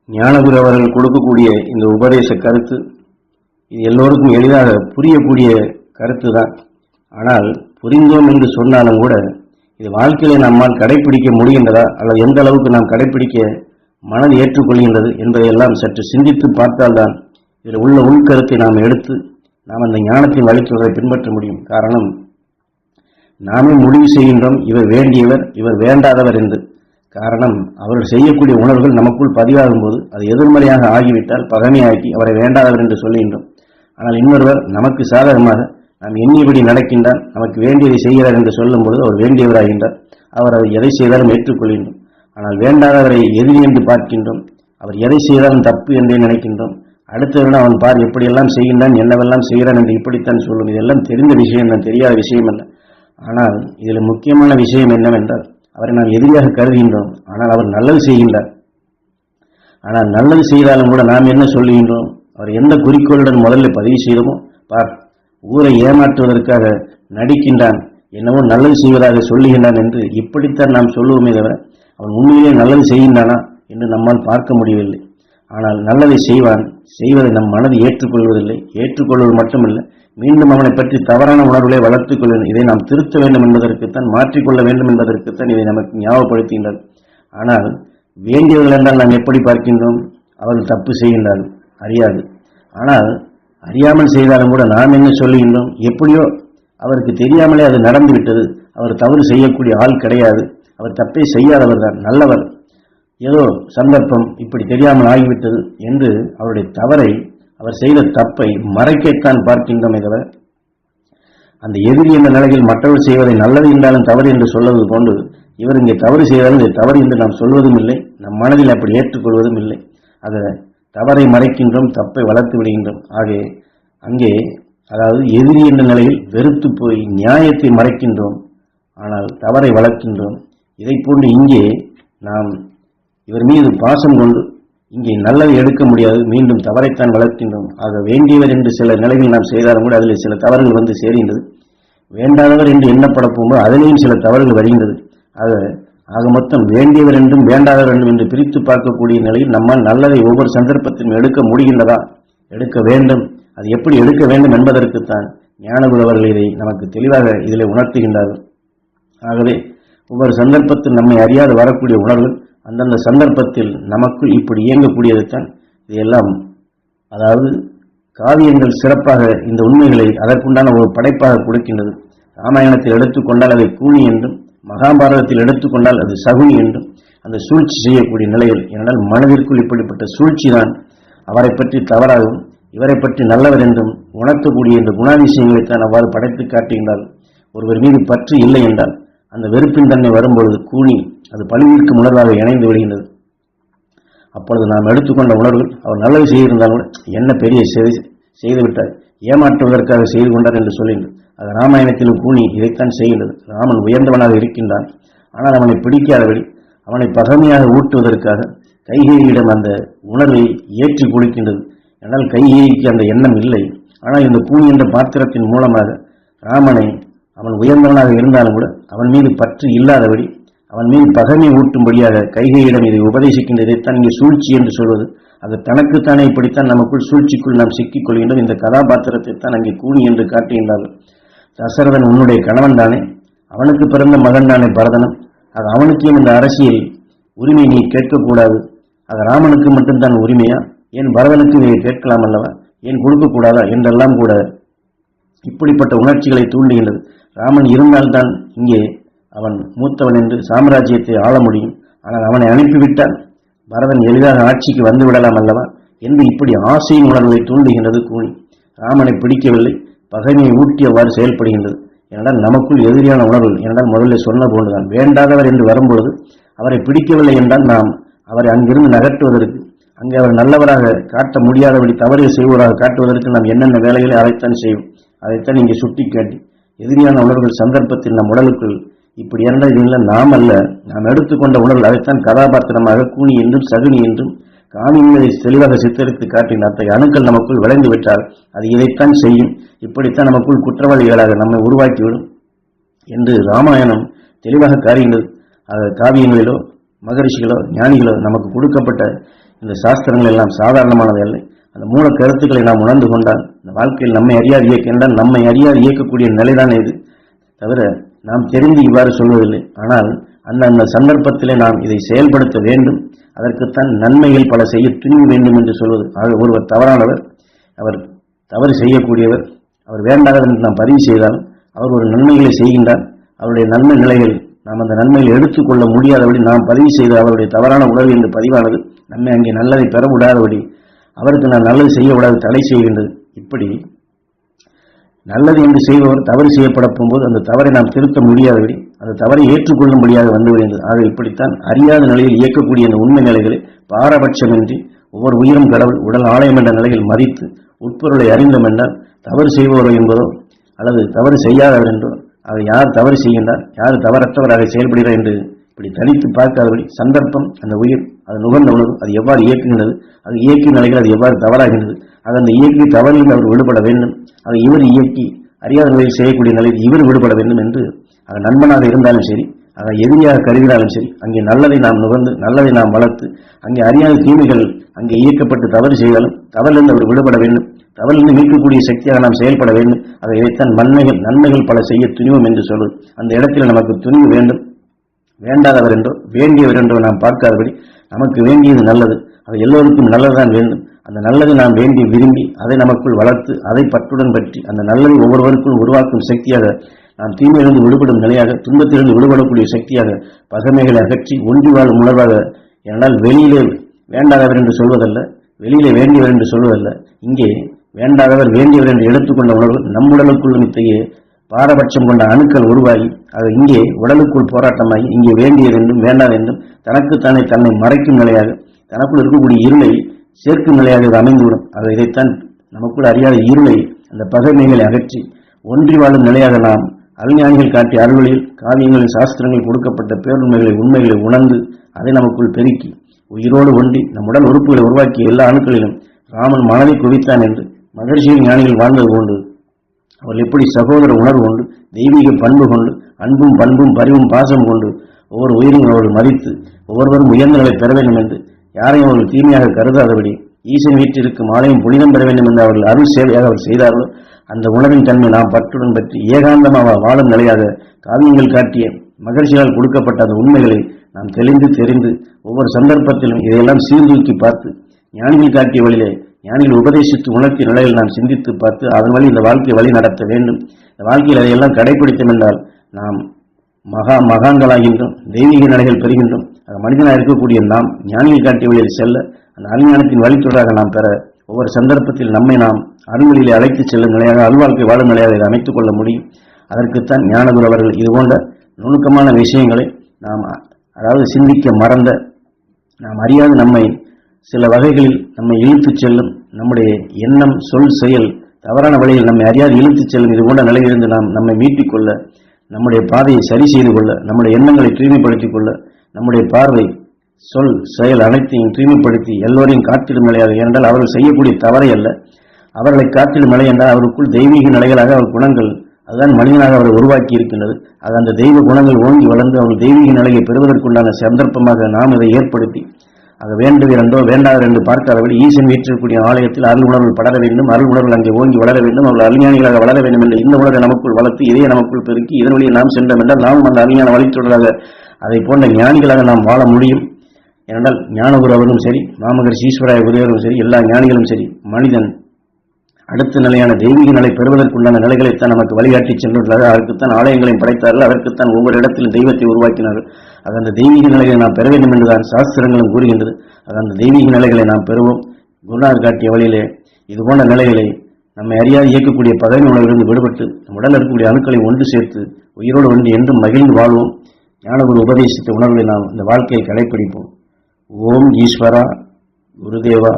ஞானகுரு அவர்கள் கொடுக்கக்கூடிய இந்த உபதேச கருத்து இது எல்லோருக்கும் எளிதாக புரியக்கூடிய கருத்து தான். ஆனால் புரிந்தோம் என்று சொன்னாலும் கூட இது வாழ்க்கையில நம்மால் கடைபிடிக்க முடிகின்றதா அல்லது எந்த அளவுக்கு நாம் கடைபிடிக்க மனது ஏற்றுக்கொள்கின்றது என்பதையெல்லாம் சற்று சிந்தித்து பார்த்தால்தான் இதில் உள்ள உள்கருத்தை நாம் எடுத்து நாம் அந்த ஞானத்தின் வழிகளை பின்பற்ற முடியும். காரணம், நாமே முடிவு செய்கின்றோம் இவர் வேண்டியவர் இவர் வேண்டாதவர் என்று. காரணம், அவர்கள் செய்யக்கூடிய உணர்வுகள் நமக்குள் பதிவாகும் போது அது எதிர்மறையாக ஆகிவிட்டால் பகைமையாக்கி அவரை வேண்டாதவர் என்று சொல்லுகின்றோம். ஆனால் இன்னொருவர் நமக்கு சாதகமாக நாம் எண்ணியபடி நடக்கின்றார், நமக்கு வேண்டியதை செய்கிறார் என்று சொல்லும் பொழுது அவர் வேண்டியவராகின்றார். அவர் அதை எதை செய்தாலும் ஏற்றுக்கொள்கின்றோம். ஆனால் வேண்டாதவரை எதிரி என்று பார்க்கின்றோம். அவர் எதை செய்தாலும் தப்பு என்றே நினைக்கின்றோம். அடுத்தவரிடம் அவன் பார் எப்படியெல்லாம் செய்கின்றான், என்னவெல்லாம் செய்கிறான் என்று இப்படித்தான் சொல்லும். இதெல்லாம் தெரிந்த விஷயம் தான், தெரியாத விஷயம் அல்ல. ஆனால் இதில் முக்கியமான விஷயம் என்னவென்றால், அவரை நாம் எதிரியாக கருதுகின்றோம். ஆனால் அவர் நல்லது செய்கின்றார். ஆனால் நல்லது செய்தாலும் கூட நாம் என்ன சொல்லுகின்றோம், அவர் எந்த குறிக்கோளுடன் முதல்ல பதிவு செய்தோமோ, பார் ஊரை ஏமாற்றுவதற்காக நடிக்கின்றான், என்னவோ நல்லது செய்வதாக சொல்லுகின்றான் என்று இப்படித்தான் நாம் சொல்லுவோமே தவிர அவன் உண்மையிலே நல்லது செய்கின்றானா என்று நம்மால் பார்க்க முடியவில்லை. ஆனால் நல்லதை செய்வான், செய்வதை நம் மனது ஏற்றுக்கொள்வதில்லை. ஏற்றுக்கொள்வது மட்டுமல்ல, மீண்டும் அவனை பற்றி தவறான உணர்வுகளை வளர்த்துக் கொள்ள, இதை நாம் திருத்த வேண்டும் என்பதற்குத்தான், மாற்றிக்கொள்ள வேண்டும் என்பதற்குத்தான் இதை நமக்கு ஞாபகப்படுத்துகின்றார். ஆனால் வேண்டியவர்கள் என்றால் நாம் எப்படி பார்க்கின்றோம், அவர்கள் தப்பு செய்கின்றார்கள் அறியாது. ஆனால் அறியாமல் செய்தாலும் கூட நாம் என்ன சொல்லுகின்றோம், எப்படியோ அவருக்கு தெரியாமலே அது நடந்துவிட்டது, அவர் தவறு செய்யக்கூடிய ஆள் கிடையாது, அவர் தப்பை செய்யாதவர் தான், நல்லவர், ஏதோ சந்தர்ப்பம் இப்படி தெரியாமல் ஆகிவிட்டது என்று அவருடைய தவறை, அவர் செய்த தப்பை மறைக்கத்தான் பார்க்கின்றோமே தவிர அந்த எதிரி என்ற நிலையில் மற்றவர் செய்வதை நல்லது என்றாலும் தவறு என்று சொல்வது போன்று இவர் இங்கே தவறு செய்தாலும் இது தவறு என்று நாம் சொல்வதும் இல்லை, நம் மனதில் அப்படி ஏற்றுக்கொள்வதும் இல்லை. அதை தவறை மறைக்கின்றோம், தப்பை வளர்த்து விடுகின்றோம். ஆகவே அங்கே அதாவது எதிரி என்ற நிலையில் வெறுத்து போய் நியாயத்தை மறைக்கின்றோம், ஆனால் தவறை வளர்க்கின்றோம். இதை போன்று இங்கே நாம் இவர் மீது பாசம் கொண்டு இங்கே நல்லதை எடுக்க முடியாது, மீண்டும் தவறைத்தான் வளர்க்கின்றோம். ஆக வேண்டியவர் என்று சில நிலைகள் நாம் செய்தாலும் கூட அதில் சில தவறுகள் வந்து சேர்கின்றது. வேண்டாதவர் என்று எண்ணப்பட போகும்போது அதிலேயும் சில தவறுகள் வருகின்றது. ஆக மொத்தம் வேண்டியவர் என்றும் வேண்டாதவர் என்றும் என்று பிரித்து பார்க்கக்கூடிய நிலையில் நம்மால் நல்லதை ஒவ்வொரு சந்தர்ப்பத்திலும் எடுக்க முடிகின்றதா, எடுக்க வேண்டும், அது எப்படி எடுக்க வேண்டும் என்பதற்குத்தான் ஞானகுரு அவர்கள் இதை நமக்கு தெளிவாக இதில் உணர்த்துகின்றார்கள். ஆகவே ஒவ்வொரு சந்தர்ப்பத்தில் நம்மை அறியாது வரக்கூடிய உணர்வுகள் அந்தந்த சந்தர்ப்பத்தில் நமக்குள் இப்படி இயங்கக்கூடியதுதான். இதையெல்லாம் அதாவது காவியங்கள் சிறப்பாக இந்த உண்மைகளை அதற்குண்டான ஒரு படைப்பாக கொடுக்கின்றது. ராமாயணத்தில் எடுத்துக்கொண்டால் அதை கூனி என்றும், மகாபாரதத்தில் எடுத்துக்கொண்டால் அது சகுனி என்றும் அந்த சூழ்ச்சி செய்யக்கூடிய நிலையில், ஏனென்றால் மனதிற்குள் இப்படிப்பட்ட சூழ்ச்சி தான் அவரை பற்றி தவறாகவும் இவரை பற்றி நல்லவர் என்றும் உணர்த்தக்கூடிய இந்த குணாதிசயங்களைத்தான் அவ்வாறு படைத்து காட்டுகின்றார். ஒருவர் மீது பற்று இல்லை என்றால் அந்த வெறுப்பின் தன்மை வரும்பொழுது கூனி அது பழிவிற்கும் உணர்வாக இணைந்து விடுகின்றது. அப்பொழுது நாம் எடுத்துக்கொண்ட உணர்வுகள் அவர் நல்லது செய்திருந்தாலும் என்ன பெரிய செய்துவிட்டார், ஏமாற்றுவதற்காக செய்து கொண்டார் என்று சொல்கின்றது. அது ராமாயணத்திலும் கூனி இதைத்தான் செய்கின்றது. ராமன் உயர்ந்தவனாக இருக்கின்றான், ஆனால் அவனை பிடிக்காதபடி அவனை பகைமையாக ஊட்டுவதற்காக கைகேயிடம் அந்த உணர்வை ஏற்றி கொடுக்கின்றது. ஆனால் கைகேயிக்கு அந்த எண்ணம் இல்லை. ஆனால் இந்த கூனி என்ற பாத்திரத்தின் மூலமாக ராமனை அவன் உயர்ந்தவனாக இருந்தாலும் கூட அவன் மீது பற்று இல்லாதபடி அவன் மீது பகைமை ஊட்டும்படியாக கைகையிடம் இதை உபதேசிக்கின்றதைத்தான் இங்கே சூழ்ச்சி என்று சொல்வது. அது தனக்குத்தானே இப்படித்தான் நமக்குள் சூழ்ச்சிக்குள் நாம் சிக்கிக் கொள்கின்றோம். இந்த கதாபாத்திரத்தை தான் அங்கே கூனி என்று காட்டுகின்றார்கள். தசரதன் உன்னுடைய கணவன் தானே, அவனுக்கு பிறந்த மகன் தானே பரதனம், அது அவனுக்கும் இந்த அரசியல் உரிமை நீ கேட்கக்கூடாது, அது ராமனுக்கு மட்டும்தான் உரிமையா, ஏன் பரதனுக்கு இதை கேட்கலாம் அல்லவா, ஏன் கொடுக்கக்கூடாதா என்றெல்லாம் கூட இப்படிப்பட்ட உணர்ச்சிகளை தூண்டுகின்றது. ராமன் இருந்தால்தான் இங்கே அவன் மூத்தவன் என்று சாம்ராஜ்யத்தை ஆள முடியும், ஆனால் அவனை அனுப்பிவிட்டால் பரதன் எளிதாக ஆட்சிக்கு வந்து விடலாம் அல்லவா என்று இப்படி ஆசையின் உணர்வுகளை தூண்டுகின்றது கூனி. ராமனை பிடிக்கவில்லை, பகைமையை ஊட்டி அவ்வாறு செயல்படுகின்றது. ஏனென்றால் நமக்குள் எதிரியான உணர்வுகள், ஏனென்றால் முதலில் சொன்ன போன்றுதான் வேண்டாதவர் என்று வரும்பொழுது அவரை பிடிக்கவில்லை என்றால் நாம் அவரை அங்கிருந்து நகர்த்துவதற்கு, அங்கே அவர் நல்லவராக காட்ட முடியாதபடி தவறு செய்வதாக காட்டுவதற்கு நாம் என்னென்ன வேலைகளை அதைத்தான் செய்வோம். அதைத்தான் இங்கே சுட்டி காட்டி எதிரியான உணர்வுகள் சந்தர்ப்பத்தில் நம் உடலுக்குள் இப்படி இரண்டாவது நாம் அல்ல, நாம் எடுத்துக்கொண்ட உணர்வு அதைத்தான் கதாபாத்திரமாக கூனி என்றும் சகுனி என்றும் காமியங்களை தெளிவாக சித்தரித்து காட்டின அத்தகைய அணுக்கள் நமக்குள் விளைந்து விட்டால் அது இதைத்தான் செய்யும், இப்படித்தான் நமக்குள் குற்றவாளிகளாக நம்மை உருவாக்கிவிடும் என்று ராமாயணம் தெளிவாக காரியுங்கள். காவியங்களிலோ மகரிஷிகளோ ஞானிகளோ நமக்கு கொடுக்கப்பட்ட இந்த சாஸ்திரங்கள் எல்லாம் சாதாரணமானது அல்ல. அந்த மூல கருத்துக்களை நாம் உணர்ந்து கொண்டால் இந்த வாழ்க்கையில் நம்மை அறியாது இயக்கின்றால் நம்மை அறியாது இயக்கக்கூடிய நிலைதான் இது. தவிர நாம் தெரிந்து இவ்வாறு சொல்வதில்லை. ஆனால் அந்த சந்தர்ப்பத்திலே நாம் இதை செயல்படுத்த வேண்டும். அதற்குத்தான் நன்மைகள் பல செய்ய துணிவு வேண்டும் என்று சொல்வது. ஒருவர் தவறானவர், அவர் தவறு செய்யக்கூடியவர், அவர் வேண்டாதவர் என்று நாம் பதிவு செய்தாலும் அவர் ஒரு நன்மைகளை செய்கின்றார். அவருடைய நன்மை நிலைகள் நாம் அந்த நன்மைகளை எடுத்துக்கொள்ள முடியாதபடி நாம் பதிவு செய்த அவருடைய தவறான உணர்வு என்று பதிவானது நம்மை அங்கே நல்லதை பெற விடாதபடி அவருக்கு நான் நல்லது செய்ய விடாது தடை செய்கின்றது. இப்படி நல்லது என்று செய்பவர் தவறு செய்யப்பட போகும்போது அந்த தவறை நாம் திருத்த முடியாதபடி அந்த தவறை ஏற்றுக்கொள்ளும்படியாக வந்து விடுகின்றது. ஆக இப்படித்தான் அறியாத நிலையில் இயக்கக்கூடிய அந்த உண்மை நிலைகளை பாரபட்சமின்றி ஒவ்வொரு உயிரும் கடவுள் உடல் ஆலயம் என்ற நிலையில் மதித்து உட்பொருளை அறிந்தோம் என்றால் தவறு செய்பவர் என்பதோ அல்லது தவறு செய்யாதவர் என்றோ அதை யார் தவறு செய்கின்றார், யார் தவறற்றவராக செயல்படுகிறார் என்று இப்படி தனித்து பார்க்காதபடி சந்தர்ப்பம், அந்த உயிர் அது நுகர்ந்த உணர்வு அது எவ்வாறு இயக்குகின்றது, அது இயக்கிய நிலைகள் அது எவ்வாறு தவறாகின்றது, அது அந்த இயக்கி தவறில் அவர் விடுபட வேண்டும், அதை இவர் இயக்கி அறியாத நிலையில் செய்யக்கூடிய நிலையில் இவர் விடுபட வேண்டும் என்று அது நண்பனாக இருந்தாலும் சரி, அதை எதிரியாக கருதினாலும் சரி, அங்கே நல்லதை நாம் நுகர்ந்து நல்லதை நாம் வளர்த்து அங்கே அறியாத தீமைகள் அங்கே இயக்கப்பட்டு தவறு செய்தாலும் தவறிலிருந்து அவர் விடுபட வேண்டும், தவறிலிருந்து மீட்கக்கூடிய சக்தியாக நாம் செயல்பட வேண்டும். அதை இதைத்தான் நன்மைகள் பல செய்ய துணிவும் என்று சொல்வது. அந்த இடத்தில் நமக்கு துணிவு வேண்டும். வேண்டாதவர் என்றோ வேண்டியவர் என்றோ நாம் பார்க்காதபடி நமக்கு வேண்டியது நல்லது, அது எல்லோருக்கும் நல்லதுதான் வேண்டும். அந்த நல்லதை நாம் வேண்டி விரும்பி அதை நமக்குள் வளர்த்து அதை பற்றுடன் பற்றி அந்த நல்லதை ஒவ்வொருவருக்கும் உருவாக்கும் சக்தியாக நாம் தீமையிலிருந்து விடுபடும் நிலையாக துன்பத்திலிருந்து விடுபடக்கூடிய சக்தியாக பகைமைகளை அகற்றி ஒன்றி வாழும் உணர்வாக. ஏனென்றால் வெளியிலே வேண்டாதவர் என்று சொல்வதல்ல, வெளியிலே வேண்டியவர் என்று சொல்வதல்ல, இங்கே வேண்டாதவர் வேண்டியவர் என்று எடுத்துக்கொண்ட உணர்வு நம் உடலுக்குள்ளும் இத்தகைய பாரபட்சம் கொண்ட அணுக்கள் உருவாகி அது இங்கே உடலுக்குள் போராட்டமாகி இங்கே வேண்டியது என்றும் வேண்டாது என்றும் தனக்குத்தானே தன்னை மறைக்கும் நிலையாக தனக்குள் இருக்கக்கூடிய இருளை சேர்க்கும் நிலையாக இது அமைந்துவிடும். ஆக இதைத்தான் நமக்குள் அறியாத இருளை அந்த பகைமைகளை அகற்றி ஒன்றி வாழும் நிலையாக நாம் அறிஞானிகள் காட்டிய அருள்வழியில் காவியங்களில் சாஸ்திரங்கள் கொடுக்கப்பட்ட பேருண்மைகளை உண்மைகளை உணர்ந்து அதை நமக்குள் பெருக்கி உயிரோடு ஒன்றி நம் உடல் உறுப்புகளை உருவாக்கிய எல்லா அணுக்களிலும் ராமன் மனதை குவித்தான் என்று மகர்ஷியின் ஞானிகள் வாழ்ந்தது கொண்டு அவர்கள் எப்படி சகோதர உணர்வு கொண்டு தெய்வீக பண்பு கொண்டு அன்பும் பண்பும் பரிவும் பாசம் கொண்டு ஒவ்வொரு உயிரையும் அவர்கள் மதித்து ஒவ்வொருவரும் உயர்ந்த நிலை பெற வேண்டும் என்று யாரையும் அவர்கள் தீமையாக கருதாதபடி ஈசன் வீட்டிற்கும் ஆலயம் புனிதம் பெற வேண்டும் என்று அவர்கள் அருள் சேவையாக அவர் செய்தார்களோ அந்த உணர்வின் தன்மை நாம் பற்றுடன் பற்றி ஏகாந்தமாக வாழும் நிலையாக காவியங்கள் காட்டிய மகர்ஷியால் கொடுக்கப்பட்ட அந்த உண்மைகளை நாம் தெளிந்து தெரிந்து ஒவ்வொரு சந்தர்ப்பத்திலும் இதையெல்லாம் சீர்தூக்கி பார்த்து ஞானிகள் காட்டிய வழியிலே ஞானிகள் உபதேசித்து உணர்த்திய நிலையில் நாம் சிந்தித்து பார்த்து அதன் வழி இந்த வாழ்க்கையை வழி நடத்த வேண்டும். இந்த வாழ்க்கையில் அதையெல்லாம் கடைபிடித்தோம் என்றால் நாம் மகான்களாகின்றோம், தெய்வீக நிலைகள் பெறுகின்றோம். மனிதனாக இருக்கக்கூடிய நாம் ஞானிகள் காட்டிய வழியில் செல்ல அந்த அஞ்ஞானத்தின் வழித்தொடராக நாம் பெற ஒவ்வொரு சந்தர்ப்பத்தில் நம்மை நாம் அருள்வழியிலே அழைத்து செல்லும் நிலையாக அல்வாழ்க்கை வாழும் நிலையாக இதை அமைத்துக் கொள்ள முடியும். அதற்குத்தான் ஞானகுரு அவர்கள் இது போன்ற நுணுக்கமான விஷயங்களை நாம் அதாவது சிந்திக்க மறந்த நாம் அறியாத நம்மை சில வகைகளில் நம்மை இழுத்துச் செல்லும் நம்முடைய எண்ணம் சொல் செயல் தவறான வழியில் நம்மை அறியாது இழுத்துச் செல்லும் இது போன்ற நிலையிலிருந்து நாம் நம்மை மீட்டிக் கொள்ள நம்முடைய பாதையை சரி செய்து கொள்ள நம்முடைய எண்ணங்களை தூய்மைப்படுத்திக் கொள்ள நம்முடைய பார்வை சொல் செயல் அனைத்தையும் தூய்மைப்படுத்தி எல்லோரையும் காத்திடும் நிலையாக. ஏனென்றால் அவர்கள் செய்யக்கூடிய தவறை அல்ல, அவர்களை காத்திடும் நிலை என்றால் அவருக்குள் தெய்வீக நிலைகளாக அவர் குணங்கள் அதுதான் மனிதனாக அவரை உருவாக்கி இருக்கின்றது. அது அந்த தெய்வ குணங்கள் ஓங்கி வளர்ந்து அவர்கள் தெய்வீக நிலையை பெறுவதற்குண்டான சந்தர்ப்பமாக நாம் இதை ஏற்படுத்தி அது வேண்டுவர் என்றோ வேண்டாவர் என்று பார்க்காதபடி ஈசன் வீற்றிருக்கக்கூடிய ஆலயத்தில் அருள் உணர்வுகள் படர வேண்டும், அருள் உணர்வுகள் அங்கே ஓங்கி வளர வேண்டும், அவர்கள் அறிஞானிகளாக வளர வேண்டும் என்று இந்த உணர்வை நமக்குள் வளர்த்து இதையே நமக்குள் பெருக்கி இதன் வழியை நாம் சென்றோம் என்றால் நாம் அந்த அறிஞான வழித்தொடராக அதை போன்ற ஞானிகளாக நாம் வாழ முடியும். ஏனென்றால் ஞானகுரு அவர்களும் சரி, மாமகரிஷி ஈஸ்வராய குருவர்களும் சரி, எல்லா ஞானிகளும் சரி, மனிதன் அடுத்த நிலையான தெய்வீக நிலை பெறுவதற்குண்டான நிலைகளைத்தான் நமக்கு வழிகாட்டி சென்றுள்ளார்கள். அதற்குத்தான் ஆலயங்களையும் படைத்தார்கள், அதற்குத்தான் ஒவ்வொரு இடத்திலும் தெய்வத்தை உருவாக்கினார்கள். அது அந்த தெய்வீக நிலைகளை நாம் பெற வேண்டும் என்றுதான் சாஸ்திரங்களும் கூறுகின்றது. அது அந்த தெய்வீக நிலைகளை நாம் பெறுவோம். குருநாதர் காட்டிய வழியிலே இது போன்ற நிலைகளை நம்மை அறியாது இயக்கக்கூடிய பகைமை உணர்விலிருந்து விடுபட்டு நம் உடலில் இருக்கக்கூடிய அணுக்களை ஒன்று சேர்த்து உயிரோடு ஒன்று என்றும் மகிழ்ந்து வாழ்வோம். ஞானகுரு உபதேசித்த உணர்வுகளை நாம் இந்த வாழ்க்கையை கடைப்பிடிப்போம். ஓம் ஈஸ்வரா குருதேவா.